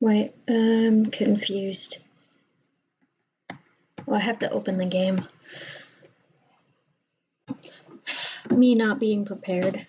Wait, I'm confused. Oh, I have to open the game. Me not being prepared.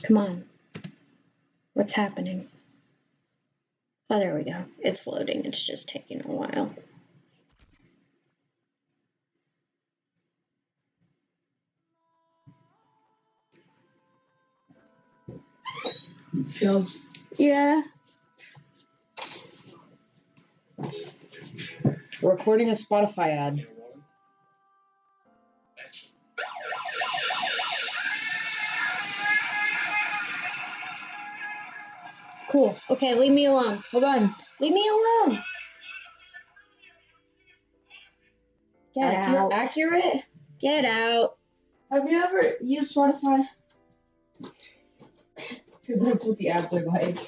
Come on. What's happening? Oh, there we go. It's loading. It's just taking a while. Jobs. Yeah. Recording a Spotify ad. Cool. Okay, leave me alone. Hold on. Leave me alone. Get out. Accurate? Get out. Have you ever used Spotify? Because that's what the ads are like.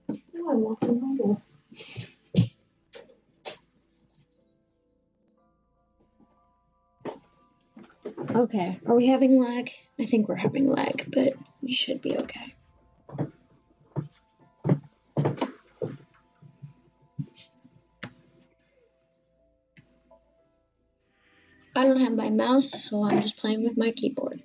Oh, I'm walking home. Okay. Are we having lag? I think we're having lag, but we should be okay. I don't have my mouse, so I'm just playing with my keyboard.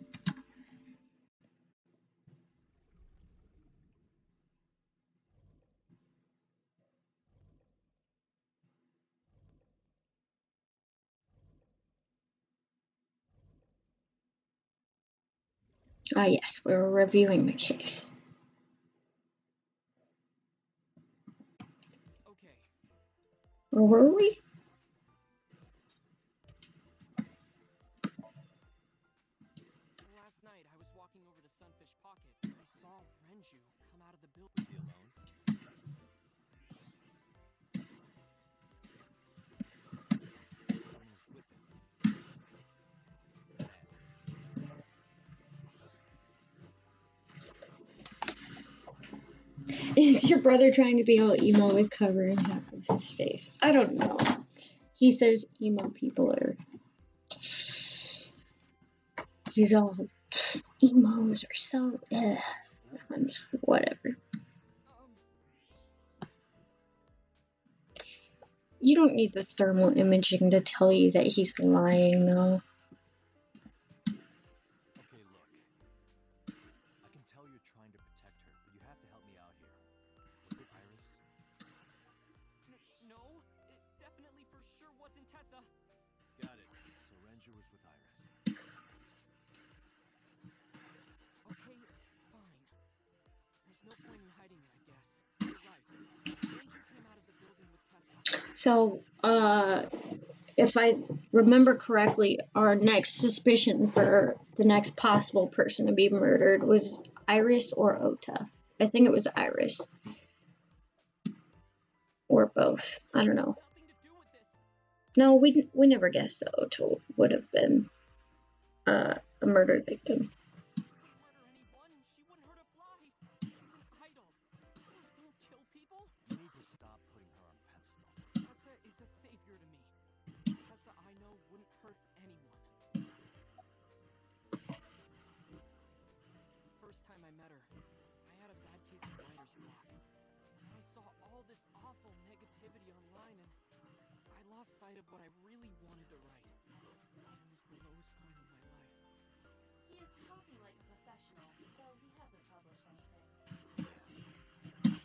Ah, yes, we were reviewing the case. Okay. Or were we? Last night I was walking over to Sunfish Pocket and I saw Renju come out of the building. Was he alone? Someone was with him. Is your brother trying to be all emo with covering half of his face? I don't know. He says emo people are... He's all... Emos are so... I'm just like, whatever. You don't need the thermal imaging to tell you that he's lying, though. Okay, look. I can tell you're trying to protect her, but you have to help me out here. Was it Iris? No, it definitely for sure wasn't Tessa. Got it. So Renju was with Iris. Okay, fine. There's no point in hiding it, I guess. You're right. Renju came out of the building with Tessa. So, if I remember correctly, our next suspicion for the next possible person to be murdered was Iris or Ota. I think it was Iris. Or both. I don't know. No, we never guessed that Ota would have been a murder victim. She wouldn't murder anyone. She wouldn't hurt a fly. She's an idol. Idols don't kill people. You need to stop putting her on pedestal. Tessa is a savior to me. Tessa I know wouldn't hurt anyone. The first time I met her, I had a bad case of writer's block. And I saw all this awful negativity online and I lost sight of what I really wanted to write. It was the lowest point of my life. He is talking like a professional, though he hasn't published anything. By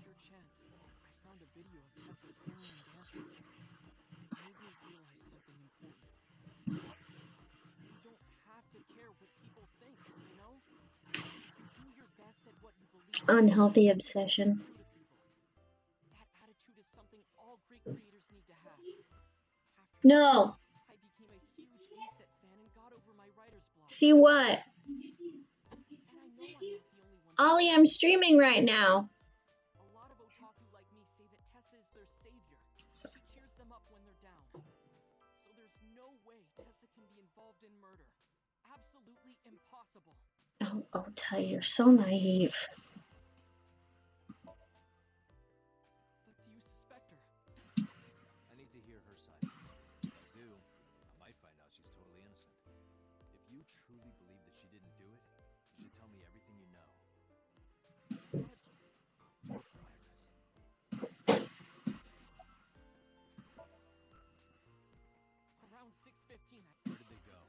pure chance, I found a video of Tessa singing and dancing. It made me realize something important. You don't have to care what people think, you know? If you do your best at what you believe in, Unhealthy obsession. that attitude is something all great creators need to have. No. I became a huge ASET fan and got over my writer's block. See what? And I know I'm not the only one. Ollie, I'm streaming right now. A lot of otaku like me say that Tessa is their savior. Sorry. She cheers them up when they're Oh, Ota, you're so naive. But do you suspect her? I need to hear her side of the story. If I do, I might find out she's totally innocent. If you truly believe that she didn't do it, you should tell me everything you know. What if Iris? Around 6:15, Where did they go? I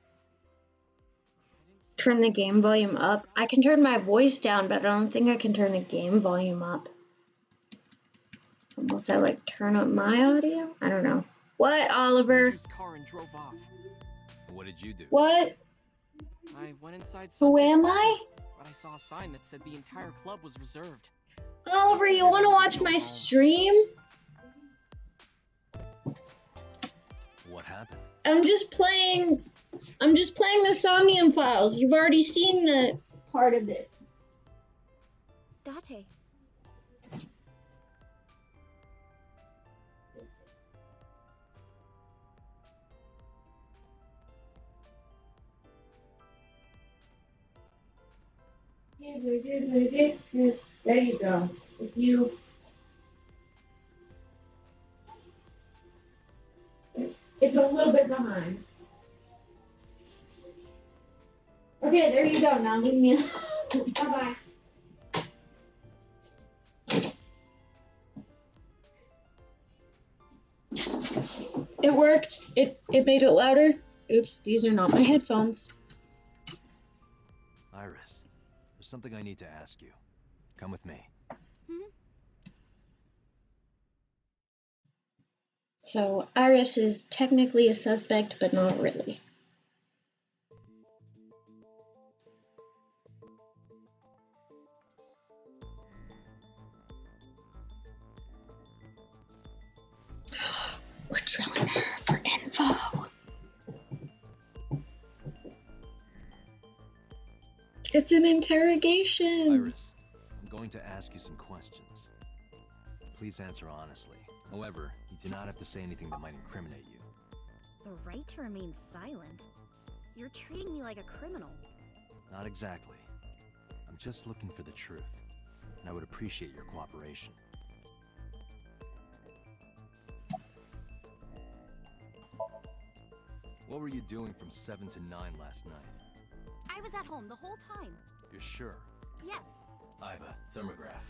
didn't see Turn the game volume up. I can turn my voice down, but I don't think I can turn the game volume up. Unless I like turn up my audio? I don't know. What, Oliver? Renju's car and drove off. What did you do? What? I went inside Who Sunfish am Pocket, I? but I saw a sign that said the entire club was reserved. Oliver, you want to watch my stream? What happened? I'm just playing the Somnium Files. You've already seen the part of it. Date. There you go. If you. It's a little bit behind. Okay, there you go. Now leave me alone. Bye bye. It worked. It made it louder. Oops, these are not my headphones. Iris, there's something I need to ask you. Come with me. So Iris is technically a suspect, but not really. We're drilling her for info. It's an interrogation. Iris, I'm going to ask you some questions. Please answer honestly. However, you do not have to say anything that might incriminate you. The right to remain silent? You're treating me like a criminal. Not exactly. I'm just looking for the truth, and I would appreciate your cooperation. What were you doing from 7 to 9 last night? I was at home the whole time. You're sure? Yes. I have a thermograph.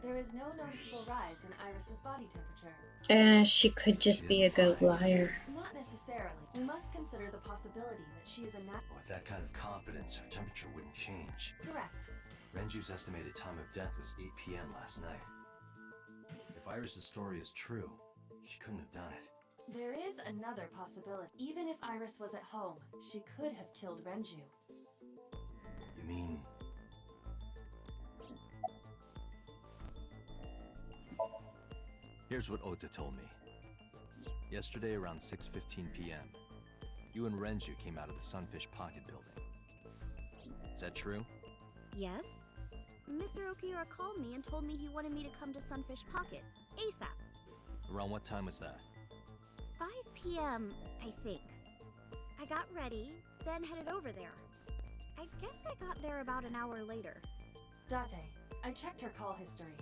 There is no noticeable rise in Iris's body temperature. She could just be a good liar. Not necessarily. We must consider the possibility that she is a With that kind of confidence, her temperature wouldn't change. Correct. Renju's estimated time of death was 8 p.m. last night. If Iris' story is true, she couldn't have done it. There is another possibility. Even if Iris was at home, she could have killed Renju. You mean... Here's what Ota told me. Yesterday around 6:15 p.m., you and Renju came out of the Sunfish Pocket building. Is that true? Yes. Mr. Okiura called me and told me he wanted me to come to Sunfish Pocket, ASAP. Around what time was that? 5 p.m., I think. I got ready, then headed over there. I guess I got there about an hour later. Date, I checked her call history.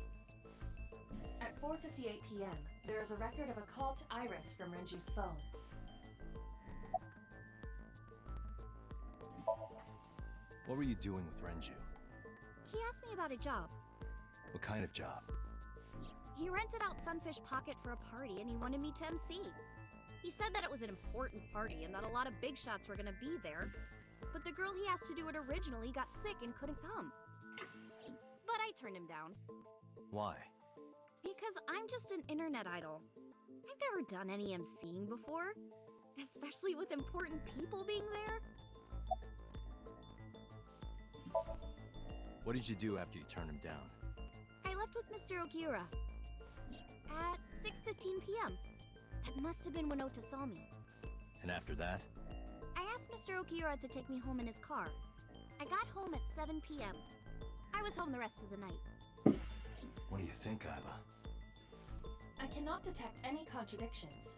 At 4:58 p.m., there is a record of a call to Iris from Renju's phone. What were you doing with Renju? He asked me about a job. What kind of job? He rented out Sunfish Pocket for a party and he wanted me to MC. He said that it was an important party and that a lot of big shots were gonna be there. But the girl he asked to do it originally got sick and couldn't come. But I turned him down. Why? Because I'm just an internet idol. I've never done any MCing before, especially with important people being there. What did you do after you turned him down? I left with Mr. Okiura at 6:15 p.m. That must have been when Ota saw me. And after that? I asked Mr. Okiura to take me home in his car. I got home at 7 p.m. I was home the rest of the night. What do you think, Iba? I cannot detect any contradictions.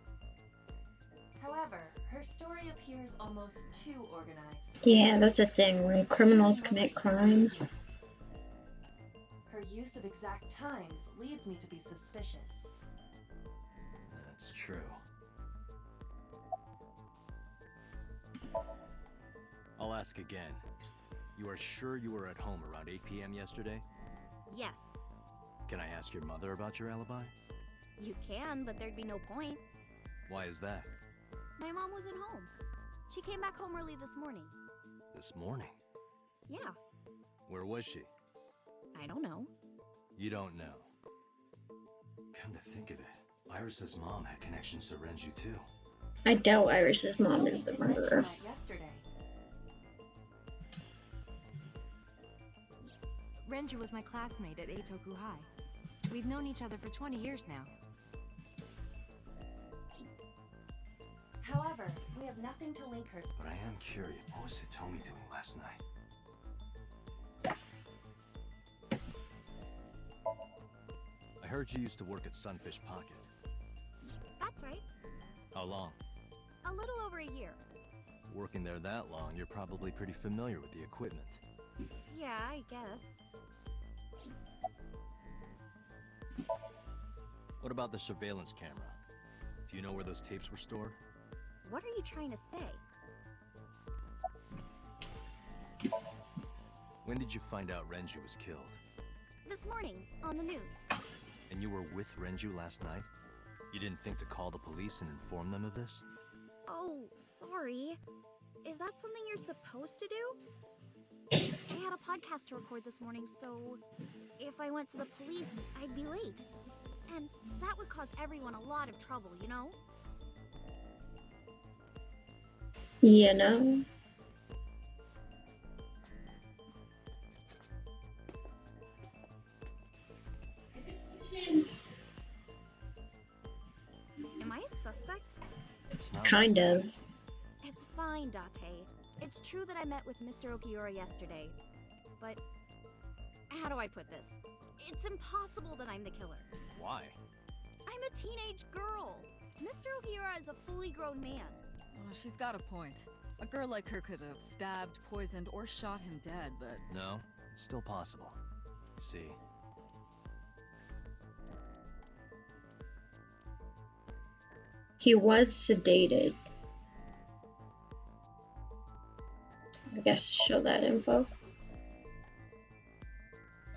However, her story appears almost too organized. Yeah, that's a thing when criminals commit crimes. Her use of exact times leads me to be suspicious. That's true. I'll ask again. You are sure you were at home around 8 p.m. yesterday? Yes. Can I ask your mother about your alibi? You can, but there'd be no point. Why is that? My mom wasn't home. She came back home early this morning. This morning? Yeah, Where was she? I don't know. You don't know. Come to think of it, Iris's mom had connections to Renju too. I doubt Iris's mom is the murderer. Yesterday. Renju was my classmate at Eitoku High. We've known each other for 20 years now. However, we have nothing to link her. But I am curious, what was Hitomi doing last night? I heard you used to work at Sunfish Pocket. That's right. How long? A little over a year. Working there that long, you're probably pretty familiar with the equipment. Yeah, I guess. What about the surveillance camera? Do you know where those tapes were stored? What are you trying to say? When did you find out Renju was killed? This morning, on the news. And you were with Renju last night? You didn't think to call the police and inform them of this? Oh, sorry. Is that something you're supposed to do? I had a podcast to record this morning, so if I went to the police, I'd be late. And that would cause everyone a lot of trouble, you know? You know? Am I a suspect? It's not Kind like of. that. It's fine, Date. It's true that I met with Mr. Okiura yesterday, but how do I put this? It's impossible that I'm the killer. Why? I'm a teenage girl. Mr. Okiura is a fully grown man. Oh, she's got a point. A girl like her could have stabbed, poisoned, or shot him dead, but... No, it's still possible. You see, He was sedated. I guess show that info.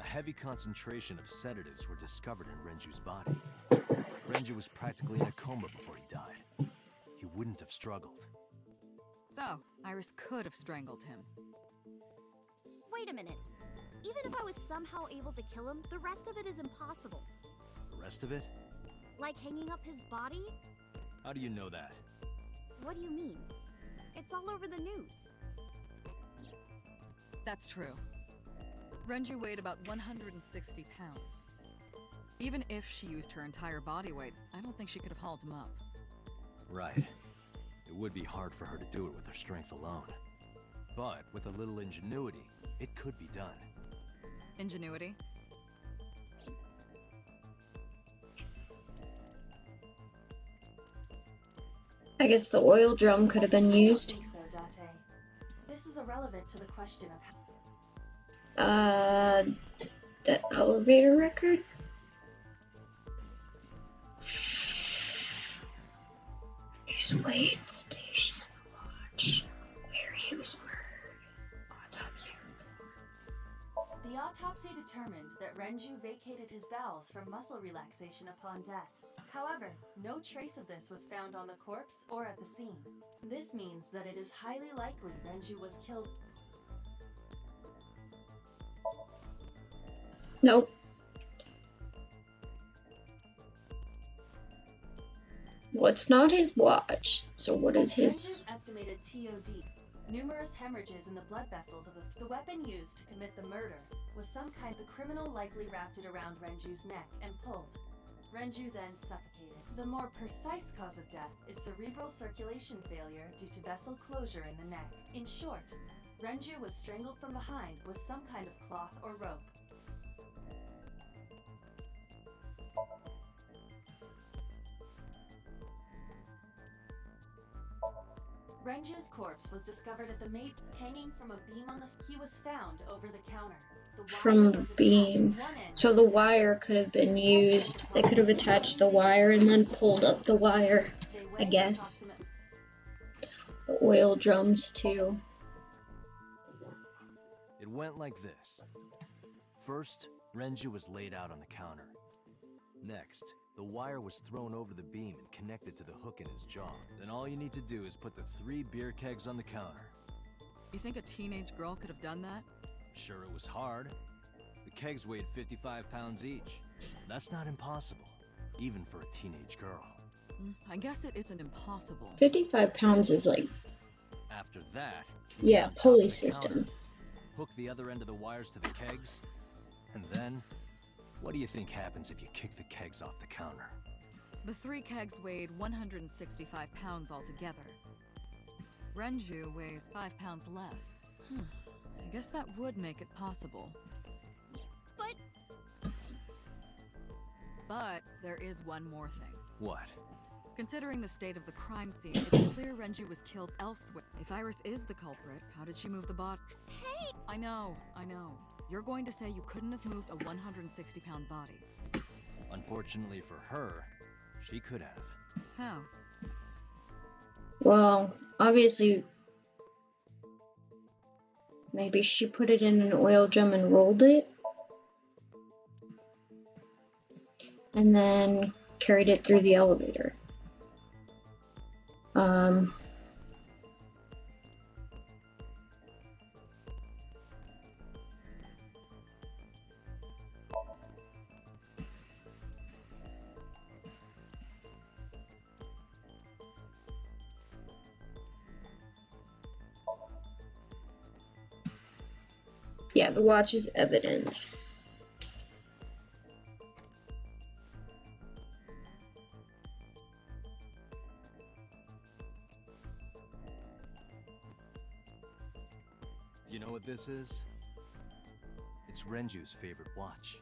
a heavy concentration of sedatives were discovered in Renju's body. Renju was practically in a coma before he died. He wouldn't have struggled. So, Iris could have strangled him. Wait a minute. Even if I was somehow able to kill him, the rest of it is impossible. The rest of it? Like hanging up his body? How do you know that? What do you mean? It's all over the news. That's true. Renju weighed about 160 pounds. Even if she used her entire body weight, I don't think she could have hauled him up. Right. It would be hard for her to do it with her strength alone. But with a little ingenuity, it could be done. Ingenuity? I guess the oil drum could have been used. I don't think so, Date. This is irrelevant to the question of how. The elevator record? Just wait, station, watch, where he was murdered, autopsy report. The autopsy determined that Renju vacated his bowels for muscle relaxation upon death. However, no trace of this was found on the corpse or at the scene. This means that it is highly likely Renju was killed. Nope. Well, it's not his watch, so what is his? Renju's estimated TOD, numerous hemorrhages in the blood vessels of the weapon used to commit the murder was some kind. The criminal likely wrapped it around Renju's neck and pulled. Renju then suffocated. The more precise cause of death is cerebral circulation failure due to vessel closure in the neck. In short, Renju was strangled from behind with some kind of cloth or rope. Renju's corpse was discovered at the maid hanging from a beam on the. He was found over the counter. The wire From was attached beam. one end So the wire could have been used. They could have attached the wire and then pulled up the wire, They I weighed guess. approximate- The oil drums too. It went like this. First, Renju was laid out on the counter. Next, the wire was thrown over the beam and connected to the hook in his jaw. Then all you need to do is put the 3 beer kegs on the counter. You think a teenage girl could have done that? Sure, it was hard. The kegs weighed 55 pounds each. That's not impossible, even for a teenage girl. I guess it isn't impossible. 55 pounds is like, After that, you yeah, get on top pulley of the system. counter, hook the other end of the wires to the kegs, and then, what do you think happens if you kick the kegs off the counter? The 3 kegs weighed 165 pounds altogether. Renju weighs 5 pounds less. I guess that would make it possible. But there is one more thing. What? Considering the state of the crime scene, it's clear Renju was killed elsewhere. If Iris is the culprit, how did she move the body? Hey! I know. You're going to say you couldn't have moved a 160-pound body. Unfortunately for her, she could have. How? Well, obviously, maybe she put it in an oil drum and rolled it. And then carried it through the elevator. Yeah, the watch is evidence. Do you know what this is? It's Renju's favorite watch.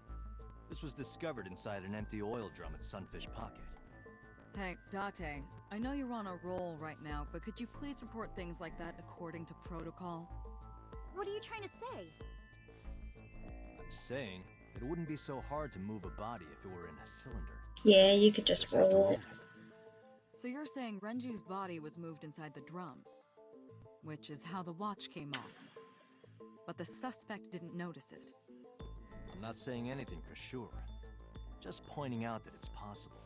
This was discovered inside an empty oil drum at Sunfish Pocket. Hey, Date, I know you're on a roll right now, but could you please report things like that according to protocol? What are you trying to say? I'm saying it wouldn't be so hard to move a body if it were in a cylinder. Yeah, you could just Have to roll it. So you're saying Renju's body was moved inside the drum, which is how the watch came off. But the suspect didn't notice it. I'm not saying anything for sure. Just pointing out that it's possible.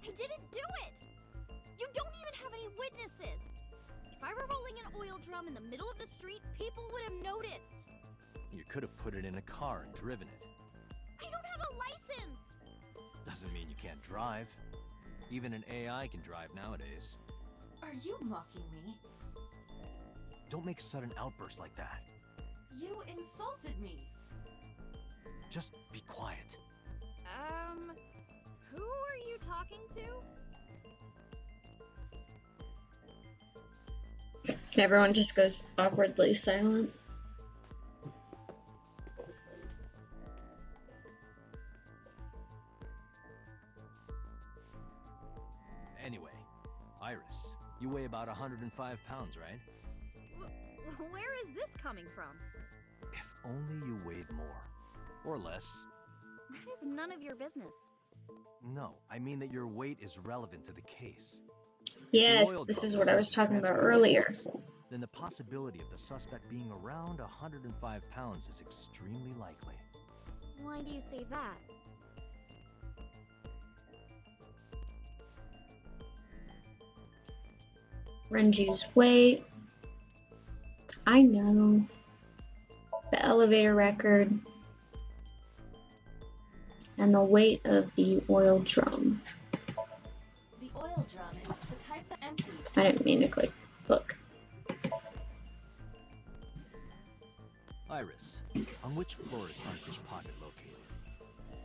I didn't do it! You don't even have any witnesses! If I were rolling an oil drum in the middle of the street, people would have noticed! You could have put it in a car and driven it. I don't have a license! Doesn't mean you can't drive. Even an AI can drive nowadays. Are you mocking me? Don't make a sudden outburst like that. You insulted me. Just be quiet. Who are you talking to? Everyone just goes awkwardly silent. Anyway, Iris, you weigh about 105 pounds, right? Where is this coming from? If only you weighed more. Or less. That is none of your business. No, I mean that your weight is relevant to the case. Yes, this is what I was talking about earlier. Then the possibility of the suspect being around 105 pounds is extremely likely. Why do you say that? Renju's weight. I know. The elevator record. And the weight of the oil drum. The oil drum is the type that empties. I didn't mean to click. Look. Iris, on which floor is Sunfish Pocket located?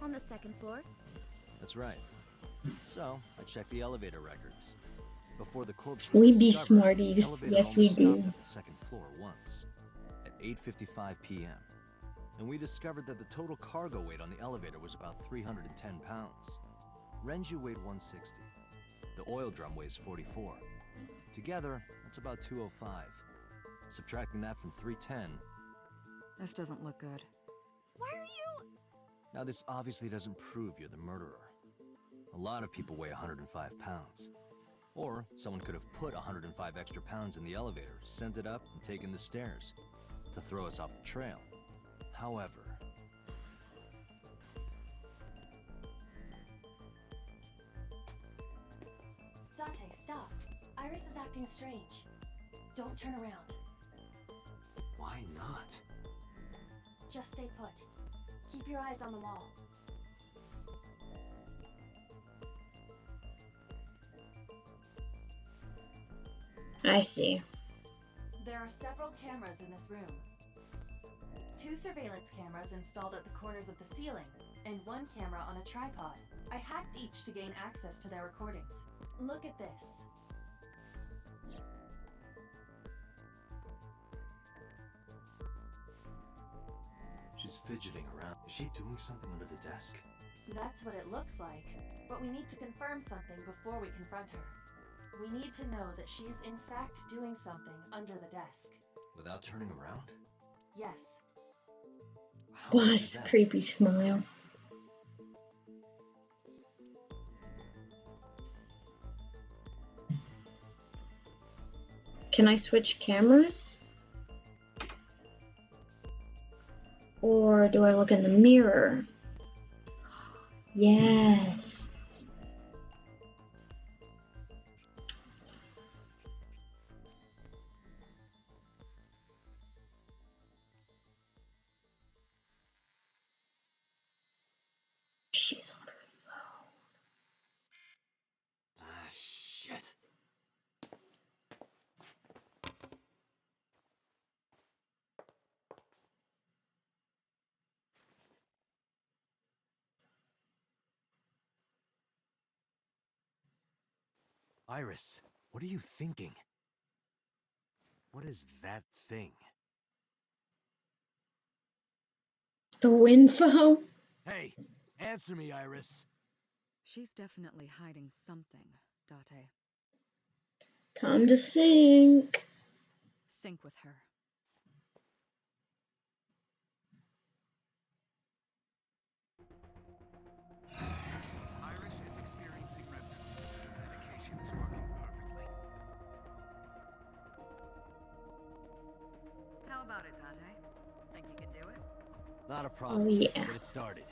On the second floor? That's right. So, I checked the elevator records. Before the corpse We was be discovered, smarties. the elevator Yes, only we do. stopped at the second floor once, at 8:55 p.m. And we discovered that the total cargo weight on the elevator was about 310 pounds. Renju weighed 160. The oil drum weighs 44. Together, that's about 205. Subtracting that from 310. This doesn't look good. Why are you... Now, this obviously doesn't prove you're the murderer. A lot of people weigh 105 pounds. Or someone could have put 105 extra pounds in the elevator, sent it up, and taken the stairs to throw us off the trail. However... Dante, stop. Iris is acting strange. Don't turn around. Why not? Just stay put. Keep your eyes on the wall. I see. There are several cameras in this room. 2 surveillance cameras installed at the corners of the ceiling, and 1 camera on a tripod. I hacked each to gain access to their recordings. Look at this. She's fidgeting around. Is she doing something under the desk? That's what it looks like. But we need to confirm something before we confront her. We need to know that she is in fact doing something under the desk. Without turning around? Yes. How would you do Boss, that? creepy smile. Can I switch cameras? Or do I look in the mirror? Yes. She's on her phone. Ah, shit. Iris, what are you thinking? What is that thing? The Winfo? Hey, answer me, Iris. She's definitely hiding something, Date. Time to sink. Sync with her. Iris is experiencing reminiscence. Medication is working perfectly. How about it, Date? Think you can do it? Not a problem. Oh, yeah. Get it started.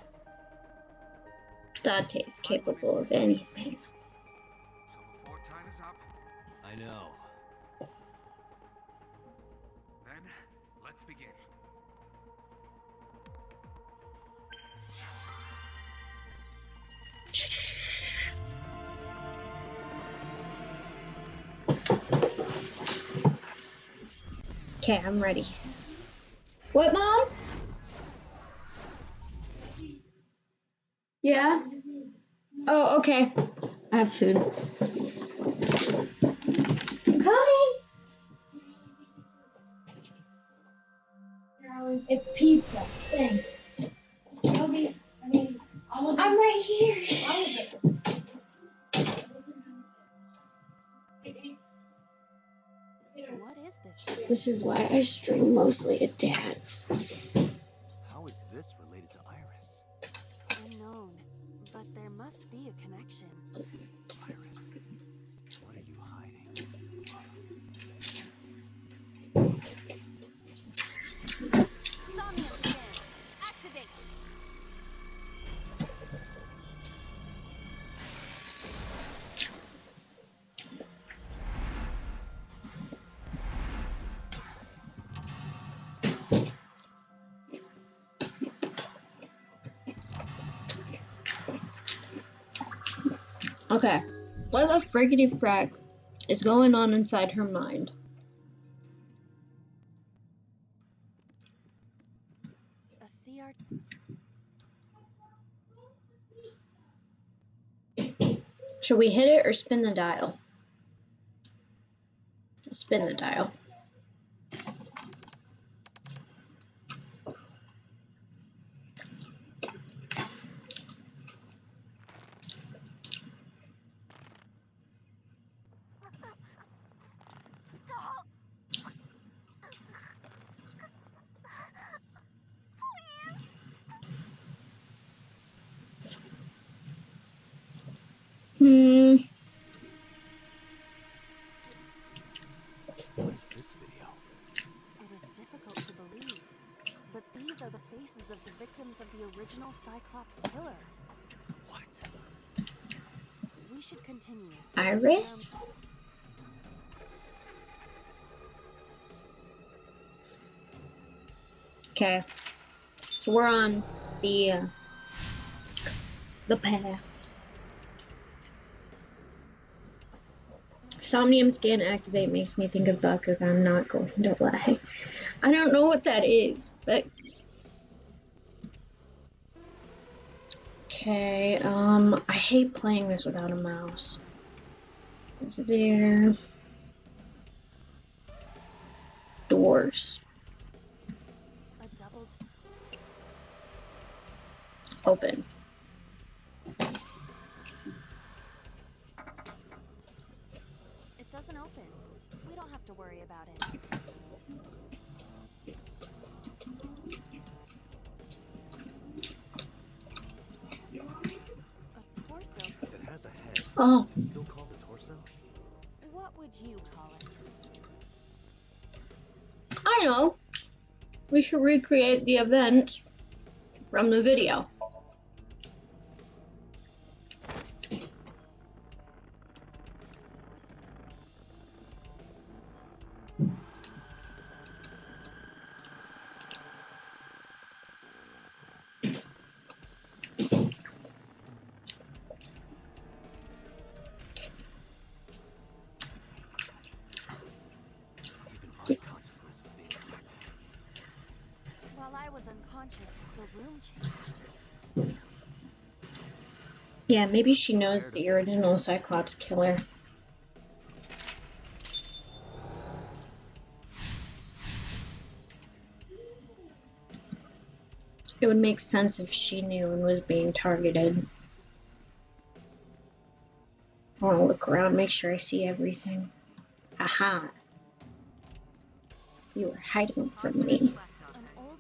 Dante's capable of anything. So before time is up, I know. then let's begin. Okay, I'm ready. What, Mom? Yeah? Oh, okay. I have food. Coming! It's pizza. Thanks. I'm right here. What is this? This is why I stream mostly at Dad's. How is this related to Iris? Unknown, but there must be a connection. Iris, what are you hiding? Somnium Files. Activate. Okay. What the friggity frack is going on inside her mind? A CR. Should we hit it or spin the dial? Spin the dial. the faces of the victims of the original Cyclops killer. What? We should continue. Iris? Okay. We're on the path. Somnium scan activate makes me think of Bakugan. I'm not going to lie. I don't know what that is, but okay. I hate playing this without a mouse. Is there doors? A double Open. It doesn't open. We don't have to worry about it. A torso? If it has a head, Oh. is it still called a torso? What would you call it? I know. We should recreate the event from the video. Even my consciousness is being affected. While I was unconscious, the room changed. Yeah, maybe she knows the original Cyclops killer. It would make sense if she knew and was being targeted. I want to look around, make sure I see everything. Aha! You were hiding from me. An old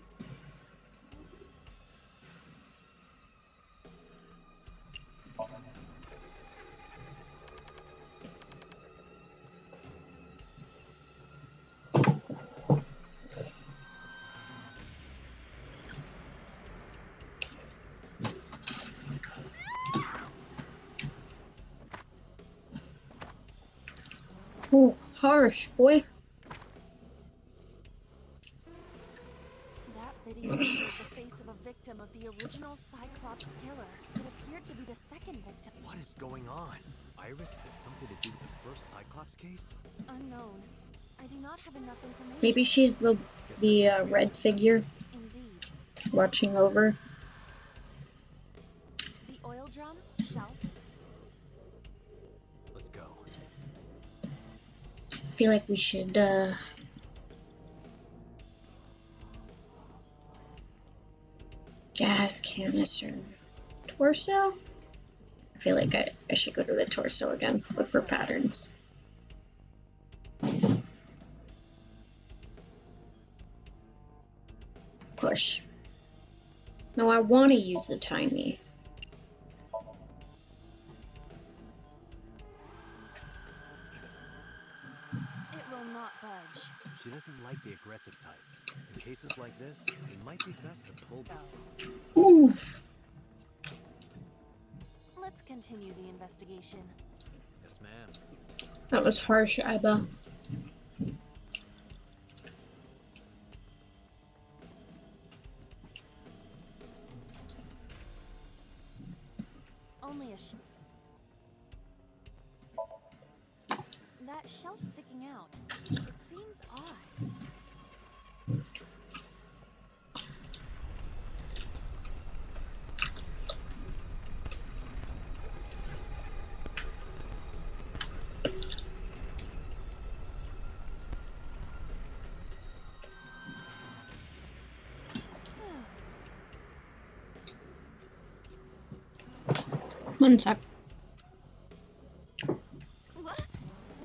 Oh, harsh, boy. That video showed the face of a victim of the original Cyclops killer. It appeared to be the second victim. What is going on? Iris has something to do with the first Cyclops case? Unknown. I do not have enough information. Maybe she's the red figure Indeed. watching over. The oil drum, shelf. Let's go. I feel like we should gas canister. Torso? I feel like I should go to the torso again. Look for patterns. Push. No, I want to use the timey. It will not budge. She doesn't like the aggressive types. In cases like this, it might be best to pull back. Oof. Let's continue the investigation. Yes, ma'am. That was harsh, Iba. Only a That shelf sticking out. It seems odd. One sec.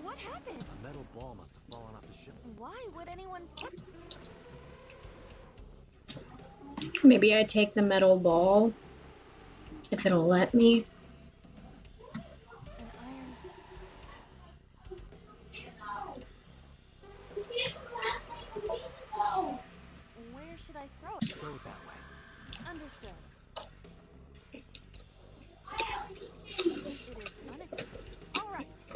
What happened? A metal ball must have fallen off the ship. Why would anyone put Maybe I take the metal ball, if it'll let me. an iron? Where should I throw it? Throw it that way. Understood. It is unexpected. All right. I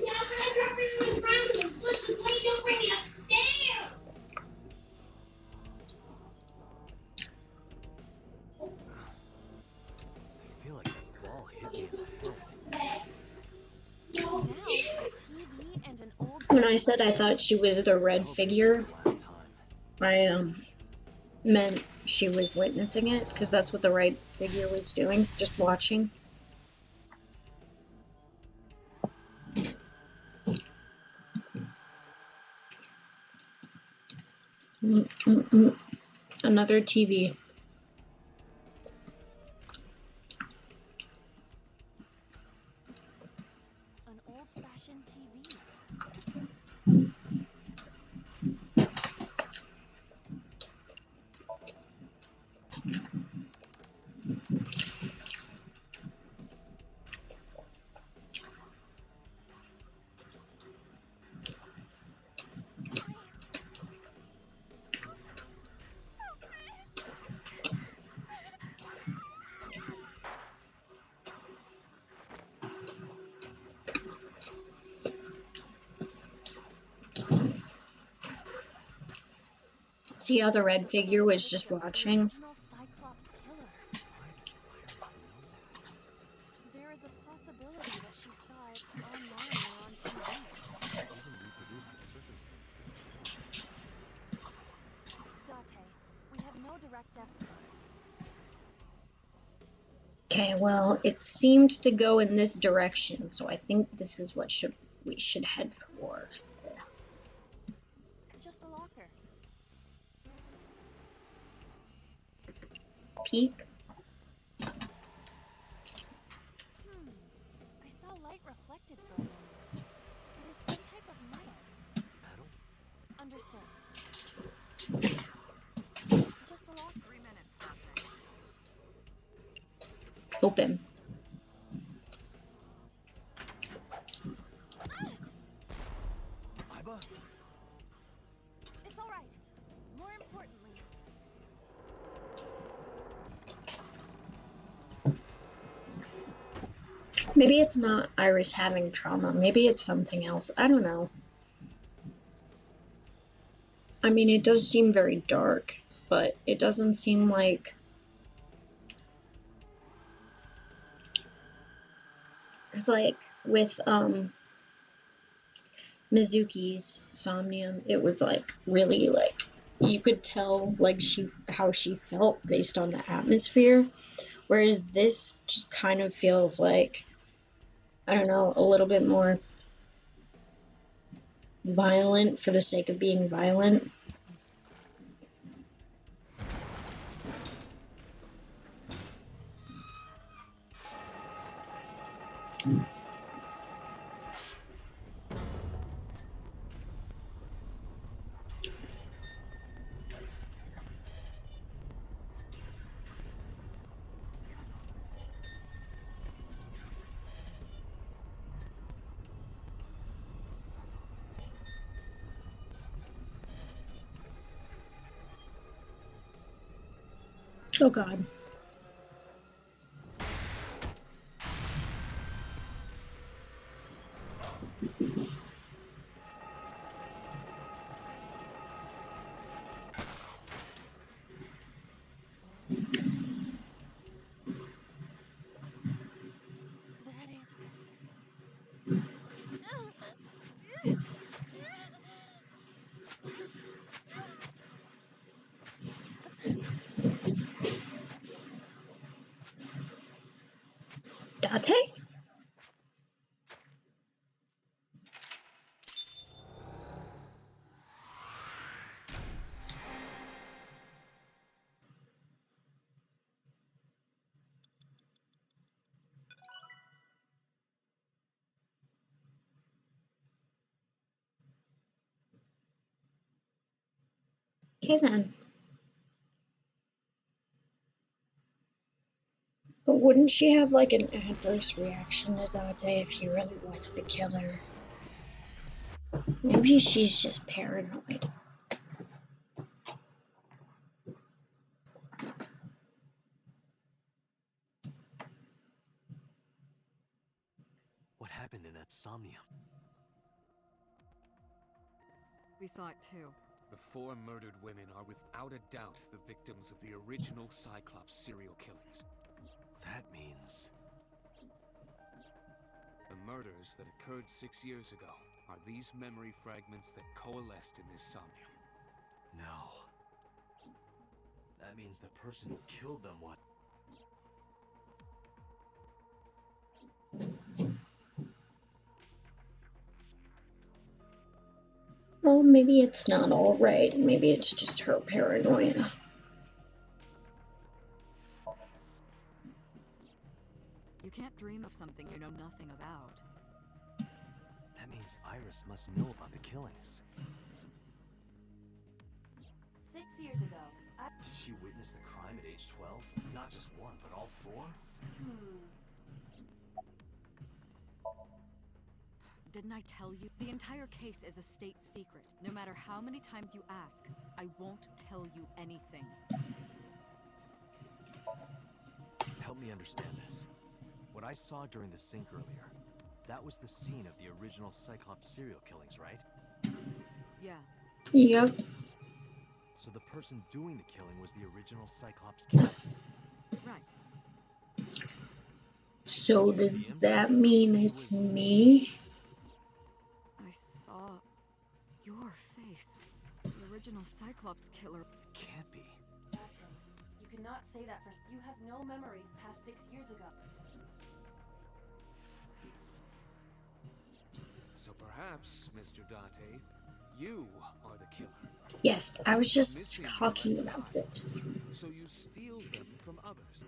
feel like that ball hit me in the head. Now a TV and an old. When I said I thought she was the red I hope this is figure, the last time. I meant she was witnessing it, because that's what the red figure was doing, just watching. Another TV. An old-fashioned TV. See how the red Seems like figure was just the watching? original Cyclops killer. Why does Iris know that? There is a possibility that she saw it online or on TV. Even reproduce the circumstances of the killing. Date, we have no direct evidence. Okay, well, it seemed to go in this direction, so I think this is what we should head for. Just a locker. Peek. I saw light reflected for a moment. It is some type of metal. Metal? Understood. Just a locker. 3 minutes, Dante. Open. Iba? It's all right. More importantly, Maybe it's not Iris having trauma. Maybe it's something else. I don't know. I mean, it does seem very dark, but it doesn't seem like... It's like with Mizuki's Somnium, it was like really like you could tell like how she felt based on the atmosphere, whereas this just kind of feels like, I don't know, a little bit more violent for the sake of being violent. Oh god. that is. Date? Okay then. But wouldn't she have like an adverse reaction to Date if he really was the killer? Maybe she's just paranoid. happened in that Somnium. We saw it too. The 4 murdered women are without a doubt the victims of the original Cyclops serial killings. That means... The murders that occurred 6 years ago are these memory fragments that coalesced in this Somnium. No. That means the person who killed them was... Well, maybe it's not all right. Maybe it's just her paranoia. You can't dream of something you know nothing about. That means Iris must know about the killings. 6 years ago, Did she witness the crime at age 12? Not just one, but all 4? Didn't I tell you? The entire case is a state secret. No matter how many times you ask, I won't tell you anything. Help me understand this. What I saw during the sink earlier, that was the scene of the original Cyclops serial killings, right? Yeah. Yep. So the person doing the killing was the original Cyclops killer. Right. So Did you does see him? that mean He it's was- me? I saw your face. The original Cyclops killer. Can't be. Date, you cannot say that for. You have no memories past 6 years ago. So perhaps, Mr. Date, you are the killer. Yes, I was just Missing talking your about left eye. this. So you steal them from others.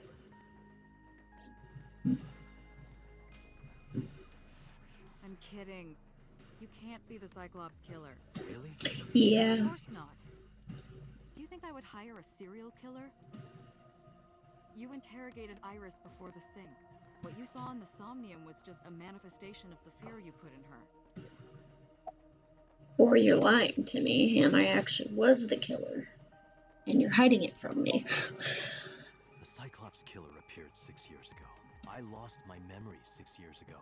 I'm kidding. You can't be the Cyclops killer. Really? Yeah. Of course not. Do you think I would hire a serial killer? You interrogated Iris before the sink. What you saw in the Somnium was just a manifestation of the fear you put in her. Or you're lying to me and I actually was the killer. And you're hiding it from me. The Cyclops killer appeared 6 years ago. I lost my memory 6 years ago.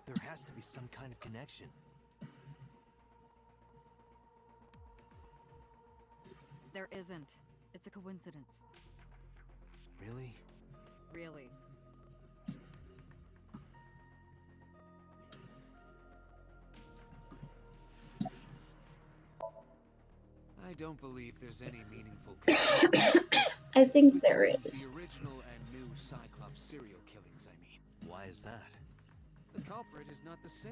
There has to be some kind of connection. There isn't. It's a coincidence. Really? Really. I don't believe there's any meaningful connection I think there between is. the original and new Cyclops serial killings, I mean. Why is that? The culprit is not the same.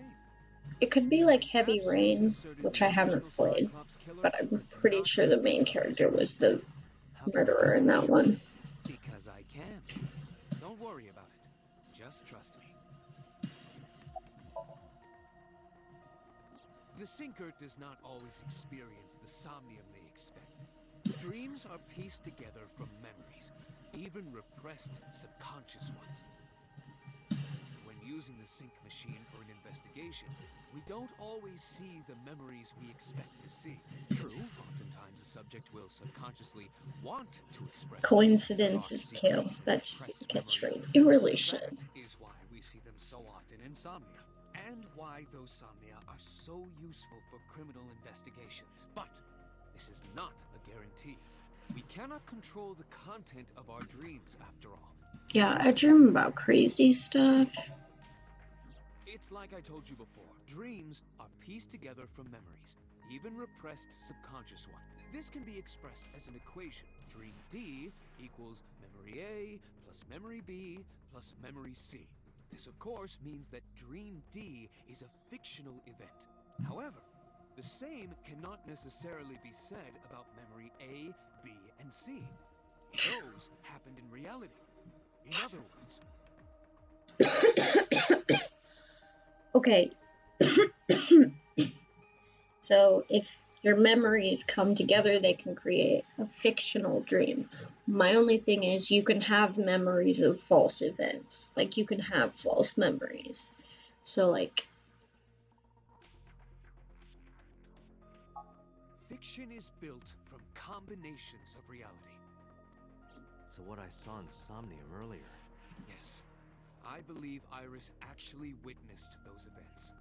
It could be like I Heavy absolutely Rain, asserted which the I haven't original played, Cyclops killer but I'm could pretty not sure the be main the character original. was the How can you be murderer so in that sure? one. Because I can. Don't worry about it. Just trust me. The sinker does not always experience the somnium they expect. Dreams are pieced together from memories, even repressed subconscious ones. When using the sync machine for an investigation, we don't always see the memories we expect to see. True, oftentimes the subject will subconsciously want to express Coincidences dark kill. secrets and That should be repressed the memories. catchphrase. It really should. That is why we see them so often in Somnia, and why those Somnia are so useful for criminal investigations. But this is not a guarantee. We cannot control the content of our dreams, after all. Yeah, I dream about crazy stuff. It's like I told you before. Dreams are pieced together from memories, even repressed subconscious ones. This can be expressed as an equation. Dream D equals memory A plus memory B plus memory C. This, of course, means that Dream D is a fictional event. However, the same cannot necessarily be said about memory A, B, and C. Those happened in reality. In other words, Okay. So if your memories come together, they can create a fictional dream. My only thing is you can have memories of false events. Like you can have false memories. So like fiction is built from combinations of reality. So what I saw in Somnium earlier. Yes, I believe Iris actually witnessed those events.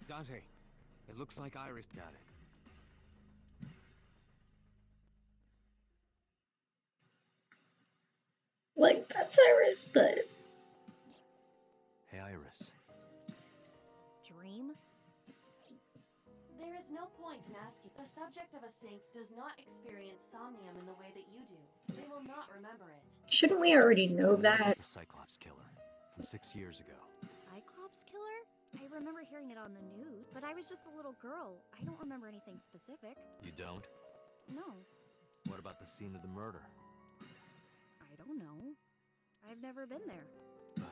Dante, it looks like Iris got it. Like, that's Iris, but Hey, Iris. Dream? There is no point in asking. The subject of a sync does not experience somnium in the way that you do. They will not remember it. shouldn't we already know What that? about the Cyclops killer from 6 years ago? Cyclops killer? I remember hearing it on the news, but I was just a little girl. I don't remember anything specific. You don't? No, What about the scene of the murder? I don't know. I've never been there. But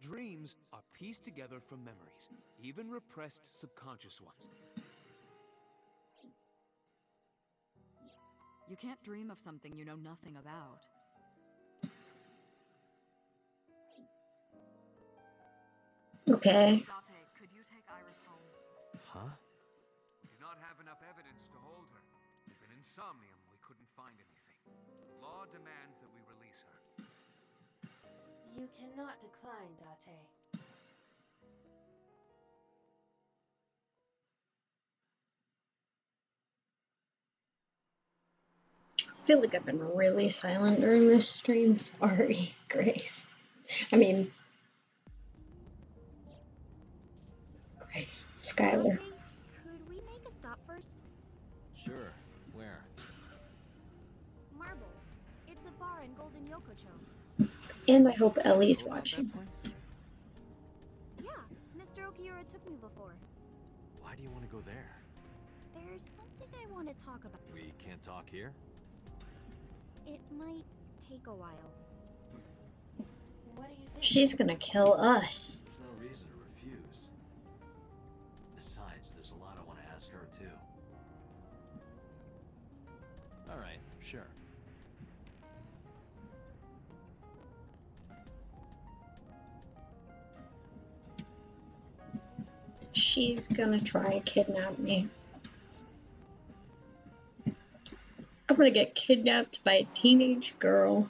Dreams are pieced together from memories, even repressed subconscious ones. You can't dream of something you know nothing about. Okay. Date, could you take Iris home? huh? We do not have enough evidence to hold her. Even in Somnium, we couldn't find anything. Law demands that we release her. You cannot decline, Date. I feel like I've been really silent during this stream. Sorry, Grace. I mean, Grace, Skylar. Dante, could we make a stop first? Sure. Where? Marble. It's a bar in Golden Yokocho. And I hope Ellie's Know about watching. that place? Yeah, Mr. Okiura took me before. Why do you want to go there? There's something I want to talk about. We can't talk here? It might take a while. What do you think? She's gonna kill us. There's no reason to refuse. Besides, there's a lot I want to ask her, too. Alright, sure. She's gonna try and kidnap me. I'm gonna get kidnapped by a teenage girl.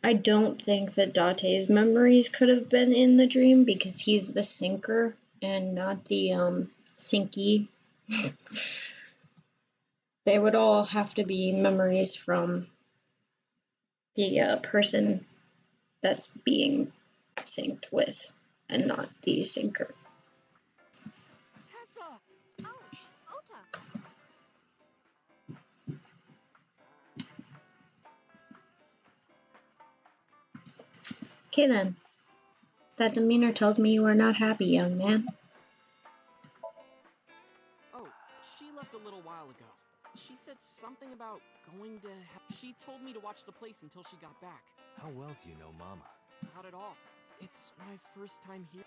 I don't think that Date's memories could have been in the dream because he's the sinker and not the sinky. They would all have to be memories from the person that's being synced with and not the sinker. Tessa! Oh, Ota! Okay then. That demeanor tells me you are not happy, young man. Oh, she left a little while ago. She said something about going to She told me to watch the place until she got back. How well do you know Mama? Not at all. It's my first time here.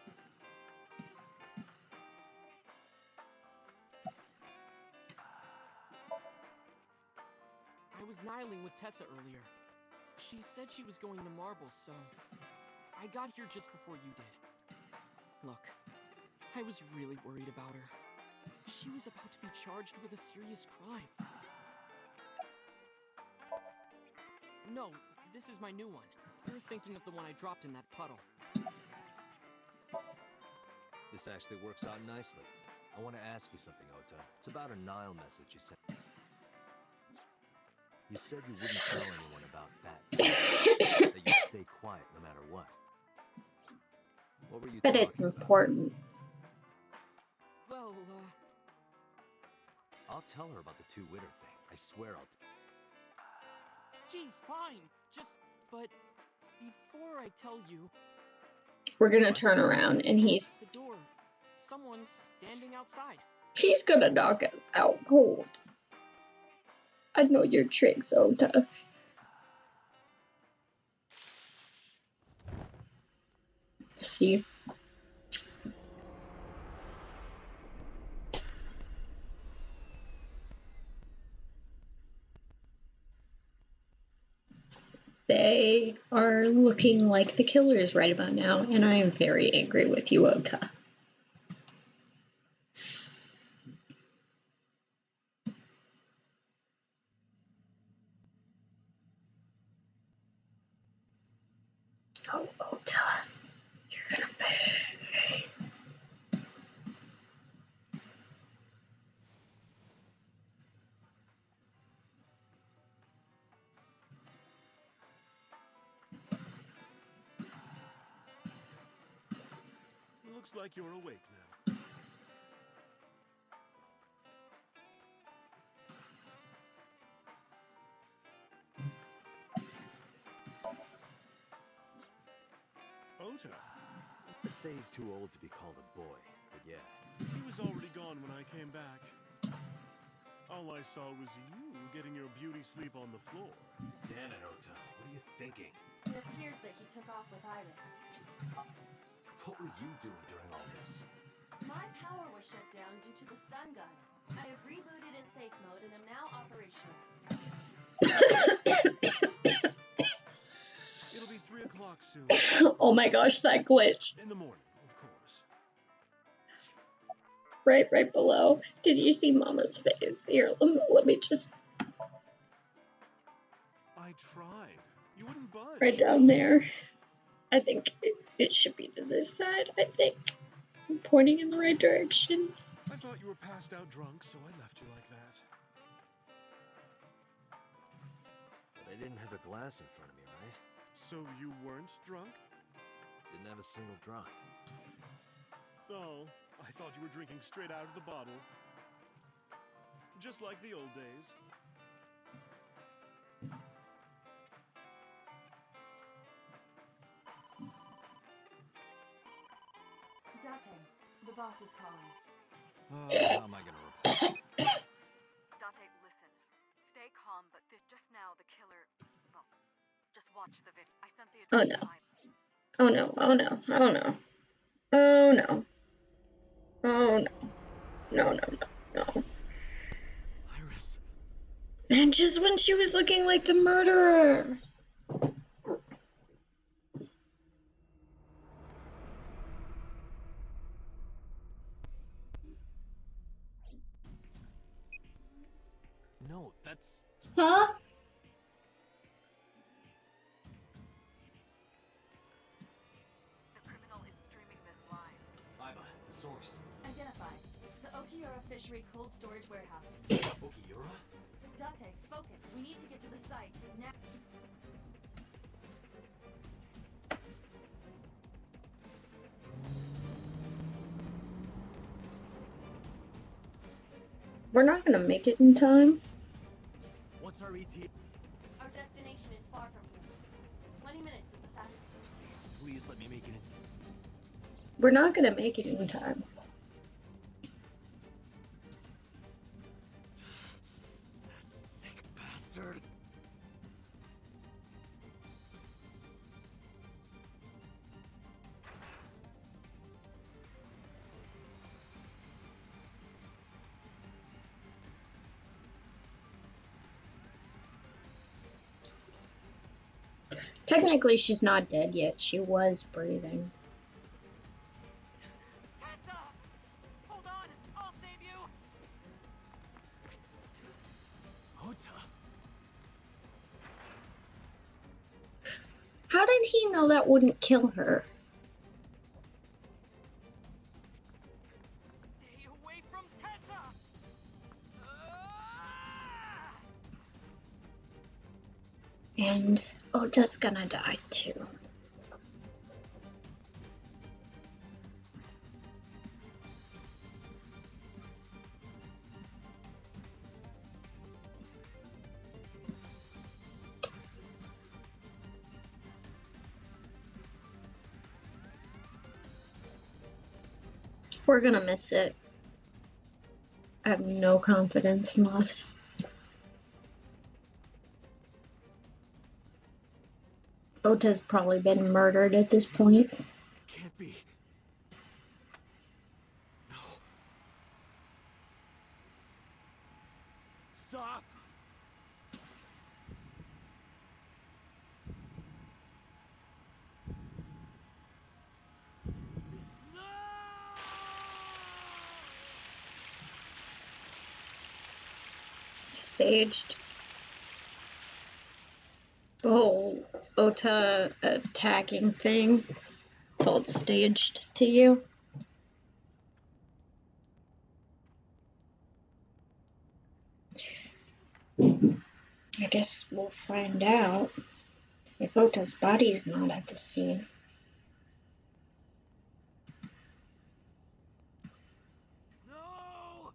I was nihiling with Tessa earlier. She said she was going to Marbles, so I got here just before you did. Look, I was really worried about her. She was about to be charged with a serious crime. No, this is my new one. You're thinking of the one I dropped in that puddle. This actually works out nicely. I want to ask you something, Ota. It's about a Nile message you sent. You said you wouldn't tell anyone about that thing, that you'd stay quiet no matter what. What were you But talking it's about? important. Well, I'll tell her about the two Witter thing. I swear I'll. geez, fine. But before I tell you, We're gonna turn around and at the door, someone's standing outside. he's gonna knock us out cold. I know your tricks, Ota. See? they are looking like the killers right about now, and I am very angry with you, Ota. Oh, Ota, you're gonna pay. Looks like you're awake now. Ota? Let's say he's too old to be called a boy, but yeah. He was already gone when I came back. All I saw was you getting your beauty sleep on the floor. Damn it, Ota. What are you thinking? It appears that he took off with Iris. What were you doing during all this? My power was shut down due to the stun gun. I have rebooted in safe mode and am now operational. It'll be 3 o'clock soon. Oh my gosh, that glitch. In the morning, of course. Right below. Did you see Mama's face? Here, let me just... I tried. You wouldn't budge. Right down there. I think it should be to this side, I think. I'm pointing in the right direction. I thought you were passed out drunk, so I left you like that. But I didn't have a glass in front of me, right? So you weren't drunk? Didn't have a single drop. Oh, I thought you were drinking straight out of the bottle. Just like the old days. Date, the boss is calling. How am I gonna report? Date, listen. Stay calm, but just now the killer... Well, just watch the video. I sent the Oh address no. to Iris. Oh no, oh no, oh no. Oh no. Oh no. No, no, no, no. Iris. And just when she was looking like the murderer. No, that's... Huh? The criminal is streaming this live. Iva, the source. Identified. The Okiura Fishery Cold Storage Warehouse. Okiura? Date, focus. We need to get to the site now. We're not gonna make it in time. What's our ETA? Our destination is far from here. 20 minutes is the fastest. Please let me make it in. We're not gonna make it in time. That sick bastard. Technically, she's not dead yet. She was breathing. Tessa! Hold on! I'll save you! Ota! How did he know that wouldn't kill her? Stay away from Tessa! Ah! And Ota's gonna die too. We're gonna miss it. I have no confidence in us. Ota's probably been murdered at this point. It can't be. No. Stop! Staged. The whole Ota attacking thing felt staged to you? I guess we'll find out if Ota's body's not at the scene. No!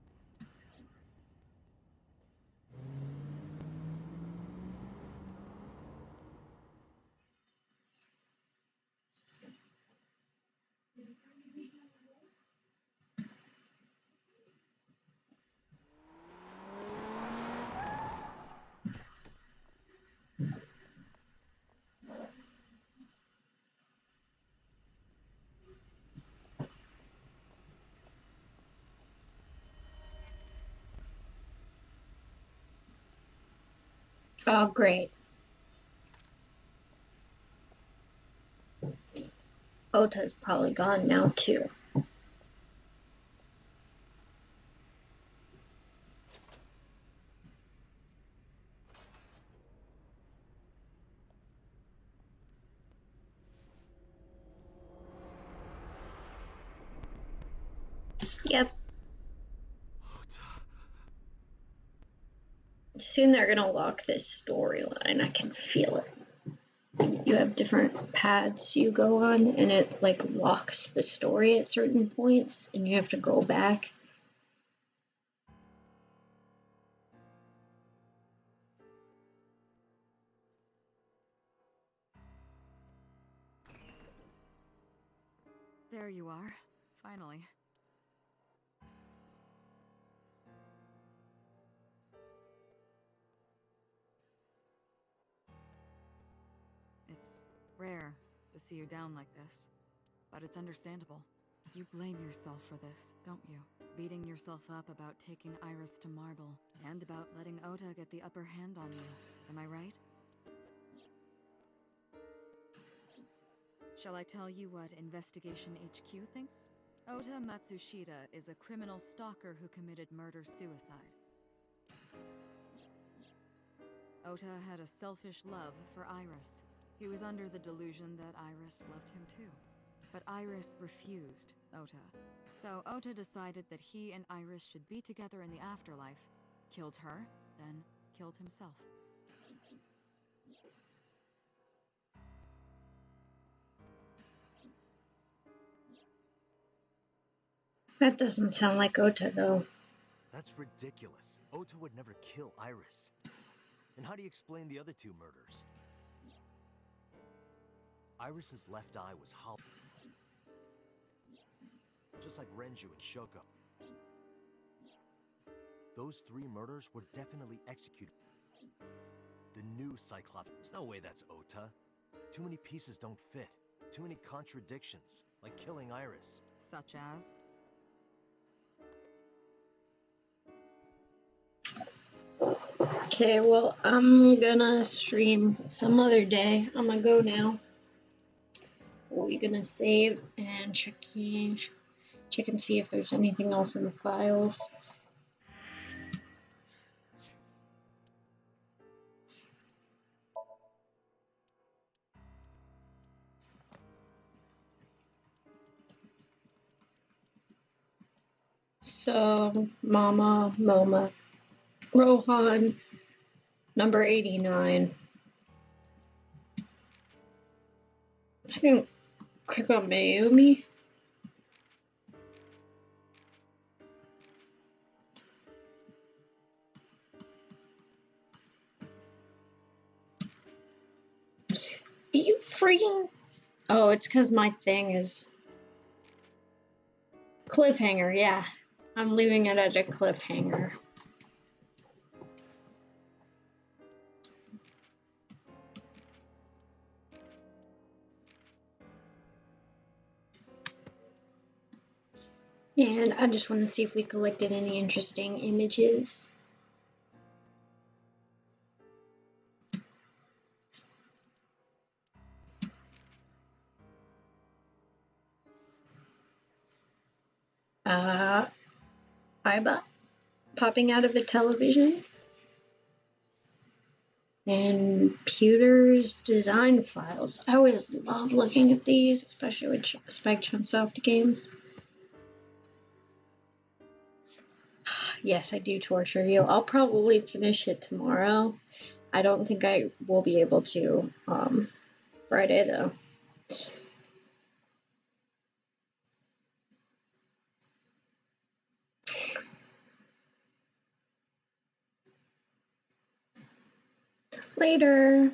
Oh, great. Ota's probably gone now, too. Yep. Soon they're gonna lock this storyline. I can feel it. You have different paths you go on, and it like locks the story at certain points, and you have to go back. There you are. Finally. It's rare to see you down like this, but it's understandable. You blame yourself for this, don't you? Beating yourself up about taking Iris to Marble, and about letting Ota get the upper hand on you. Am I right? Shall I tell you what Investigation HQ thinks? Ota Matsushita is a criminal stalker who committed murder-suicide. Ota had a selfish love for Iris. He was under the delusion that Iris loved him too. But Iris refused Ota. So Ota decided that he and Iris should be together in the afterlife, killed her, then killed himself. That doesn't sound like Ota, though. That's ridiculous. Ota would never kill Iris. And how do you explain the other two murders? Iris's left eye was hollow, just like Renju and Shoko. Those three murders were definitely executed. The new Cyclops. There's no way that's Ota. Too many pieces don't fit. Too many contradictions, like killing Iris. Such as? Okay, well, I'm gonna stream some other day. I'm gonna go now. We're gonna save and check and see if there's anything else in the files. So, Mama, Moma, Rohan, number 89. I didn't click on Mayumi. You freaking... Oh, it's because my thing is... Cliffhanger, yeah. I'm leaving it at a cliffhanger. And I just want to see if we collected any interesting images. Iba popping out of a television. and Pewter's design files. I always love looking at these, especially with Spike Chunsoft games. Yes, I do torture you. I'll probably finish it tomorrow. I don't think I will be able to Friday though. Later.